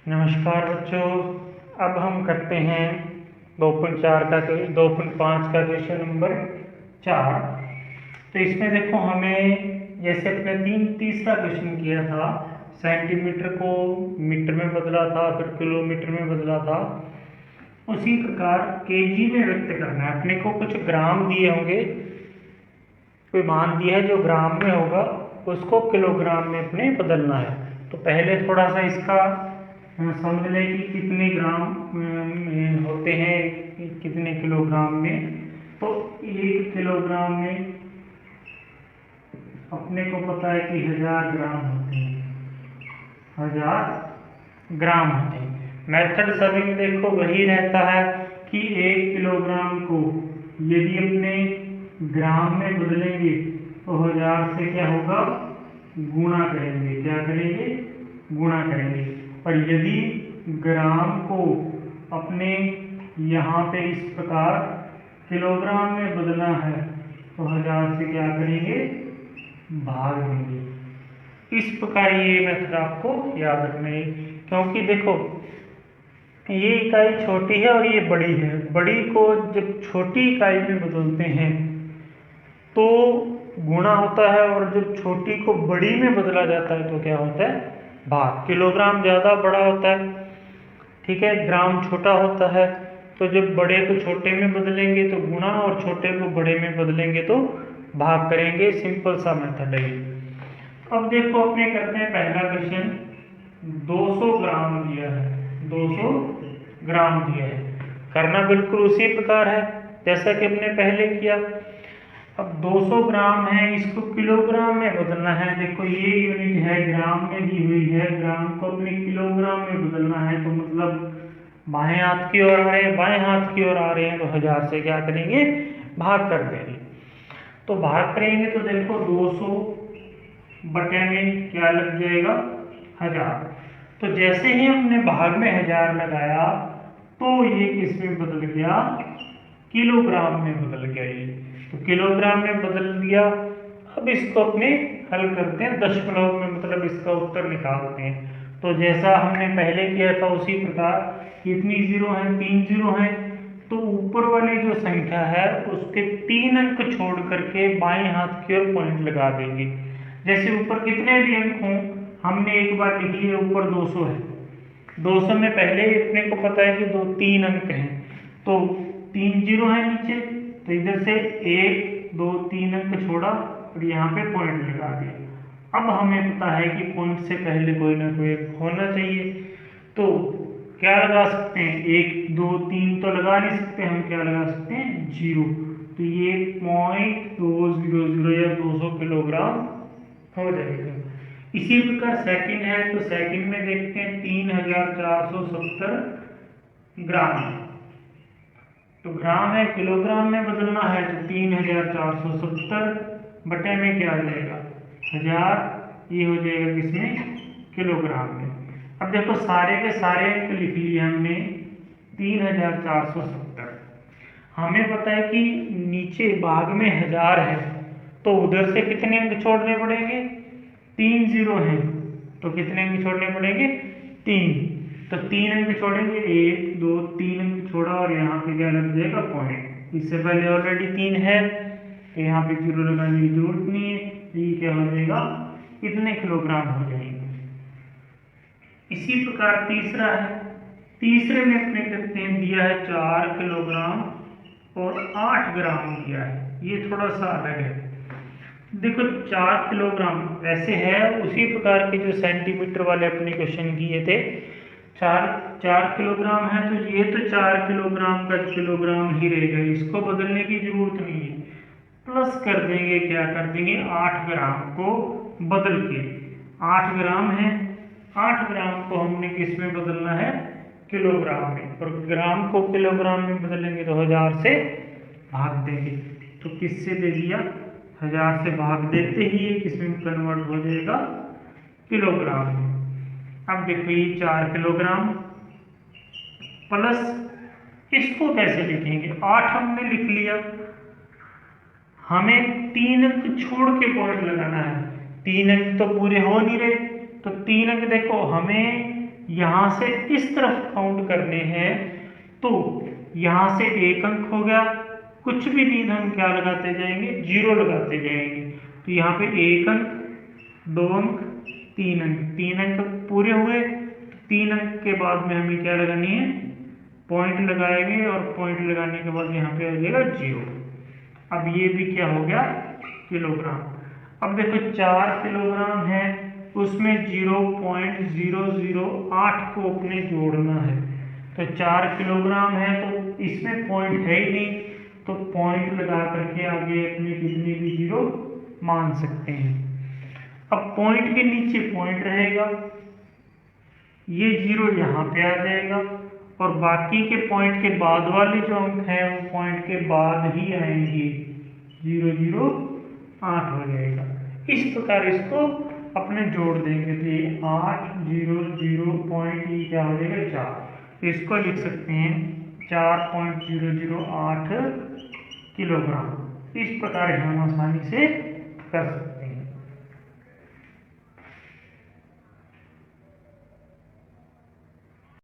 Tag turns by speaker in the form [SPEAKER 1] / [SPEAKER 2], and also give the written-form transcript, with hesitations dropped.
[SPEAKER 1] नमस्कार बच्चों। अब हम करते हैं 2.5 का क्वेश्चन नंबर 4। तो इसमें देखो हमें जैसे अपने तीसरा क्वेश्चन किया था, सेंटीमीटर को मीटर में बदला था, फिर किलोमीटर में बदला था, उसी प्रकार केजी में व्यक्त करना है। अपने को कुछ ग्राम दिए होंगे, कोई मान दिया है जो ग्राम में होगा, उसको किलोग्राम में अपने बदलना है। तो पहले थोड़ा सा इसका समझ लें कि कितने ग्राम होते हैं, कितने किलोग्राम में। तो 1 किलोग्राम में अपने को पता है कि 1000 ग्राम होते हैं, 1000 ग्राम होते हैं। मेथड सभी में देखो वही रहता है कि 1 किलोग्राम को यदि अपने ग्राम में बदलेंगे तो 1000 से क्या होगा, गुणा करेंगे। क्या करेंगे? गुणा करेंगे। और यदि ग्राम को अपने यहाँ पे इस प्रकार किलोग्राम में बदलना है तो 1000 से क्या करेंगे, भाग देंगे। इस प्रकार ये मेथड आपको याद रखना है, क्योंकि देखो ये इकाई छोटी है और ये बड़ी है। बड़ी को जब छोटी इकाई में बदलते हैं तो गुणा होता है, और जब छोटी को बड़ी में बदला जाता है तो क्या होता है, भाग। किलोग्राम ज़्यादा बड़ा होता है, ठीक है, ग्राम छोटा होता है। तो जब बड़े को छोटे में बदलेंगे तो गुणा, और छोटे को बड़े में बदलेंगे तो भाग करेंगे। सिंपल सा मेथड है। अब देखो अपने करते हैं पहला क्वेश्चन। 200 ग्राम दिया है, 200 ग्राम दिया है। करना बिल्कुल उसी प्रकार है जैसा कि हमने पहले किया। अब 200 ग्राम है, इसको किलोग्राम में बदलना है। देखो ये यूनिट है, ग्राम में दी हुई है, ग्राम को अपने किलोग्राम में बदलना है। तो मतलब बाएं हाथ की ओर आ रहे हैं, बाएं हाथ की ओर आ रहे हैं, तो 1000 से क्या करेंगे, भाग कर देंगे। तो भाग करेंगे तो देखो 200 बटे में क्या लग जाएगा, 1000। तो जैसे ही हमने भाग में 1000 लगाया तो ये किस में बदल गया, किलोग्राम में बदल गया। ये तो किलोग्राम में बदल दिया। अब इसको अपने हल करते हैं दशमलव में, मतलब इसका उत्तर निकालते हैं। तो जैसा हमने पहले किया था उसी प्रकार, कितनी जीरो है, 3 जीरो है। तो ऊपर वाली जो संख्या है उसके 3 अंक छोड़ करके बाएं हाथ की ओर पॉइंट लगा देंगे। जैसे ऊपर कितने भी अंक हों, हमने एक बार लिख लिया ऊपर 200 है, 200 में पहले ही अपने को पता है कि 3 अंक हैं, तो 3 जीरो है नीचे, तो इधर से 1 2 3 अंक छोड़ा और यहाँ पे पॉइंट लगा दिया। अब हमें पता है कि पॉइंट से पहले कोई ना कोई होना चाहिए, तो क्या लगा सकते हैं, 1 2 3 तो लगा नहीं सकते, हम क्या लगा सकते हैं, 0। तो ये 0.200 या 200 किलोग्राम हो जाएगा। इसी प्रकार सेकंड है, तो सेकंड में देखते हैं 3470 ग्राम है। तो ग्राम है, किलोग्राम में बदलना है, तो 3470 बटे में क्या आ जाएगा, 1000। ये हो जाएगा किसमें, किलोग्राम में। अब देखो सारे के सारे अंक लिख लिए हमने, 3470। हमें पता है कि नीचे भाग में 1000 है, तो उधर से कितने अंक छोड़ने पड़ेंगे, 3 जीरो हैं, तो कितने अंक छोड़ने पड़ेंगे, 3। तो 3 अंक छोड़ेंगे, 1 2 3 अंक छोड़ा, और यहाँ पे क्या लग जाएगा, पॉइंट। इससे पहले ऑलरेडी 3 है, तो यहाँ पे जीरो लगाने की जरूरत नहीं है। ये क्या हो जाएगा, कितने किलोग्राम हो जाएंगे। इसी प्रकार तीसरा है, तीसरे में अपने करते हैं, दिया है 4 किलोग्राम और 8 ग्राम दिया है। ये थोड़ा सा अलग है। देखो 4 किलोग्राम वैसे है उसी प्रकार के जो सेंटीमीटर वाले अपने क्वेश्चन किए थे, 4 किलोग्राम है, तो ये तो 4 किलोग्राम का किलोग्राम ही रहेगा, इसको बदलने की जरूरत नहीं है। प्लस कर देंगे, क्या कर देंगे, 8 ग्राम को बदल के, 8 ग्राम है, 8 ग्राम को हमने किस में बदलना है, किलोग्राम में। और ग्राम को किलोग्राम में बदलेंगे तो 1000 से भाग देंगे। तो किससे दे दिया, 1000 से भाग देते ही ये किसमें कन्वर्ट हो जाएगा, किलोग्राम में। अब देखो ये 4 किलोग्राम प्लस, इसको कैसे लिखेंगे, 8 हमने लिख लिया, हमें 3 अंक छोड़ के पॉइंट लगाना है। 3 अंक तो पूरे हो नहीं रहे, तो 3 अंक देखो हमें यहाँ से इस तरफ काउंट करने हैं तो यहाँ से 1 अंक हो गया, कुछ भी नहीं हम क्या लगाते जाएंगे, 0 लगाते जाएंगे। तो यहाँ पे 1 अंक, 2 अंक, 3 अंक, 3 अंक पूरे हुए। 3 अंक के बाद में हमें क्या लगानी है, पॉइंट लगाएंगे और पॉइंट लगाने के बाद यहाँ पे आ जाएगा 0। अब ये भी क्या हो गया, किलोग्राम। अब देखो 4 किलोग्राम है, उसमें 0.008 को अपने जोड़ना है। तो 4 किलोग्राम है तो इसमें पॉइंट है ही नहीं, तो पॉइंट लगा करके आगे अपने कितने भी 0 मान सकते हैं। अब पॉइंट के नीचे पॉइंट रहेगा, ये 0 यहाँ पे आ जाएगा और बाकी के पॉइंट के बाद वाले जो अंक हैं वो पॉइंट के बाद ही आएंगे, 008 हो जाएगा। इस प्रकार इसको अपने जोड़ देंगे तो ये 8 0 0 पॉइंट ये क्या हो जाएगा 4। तो इसको लिख सकते हैं 4.008 किलोग्राम। इस प्रकार हम आसानी से कर सकते हैं।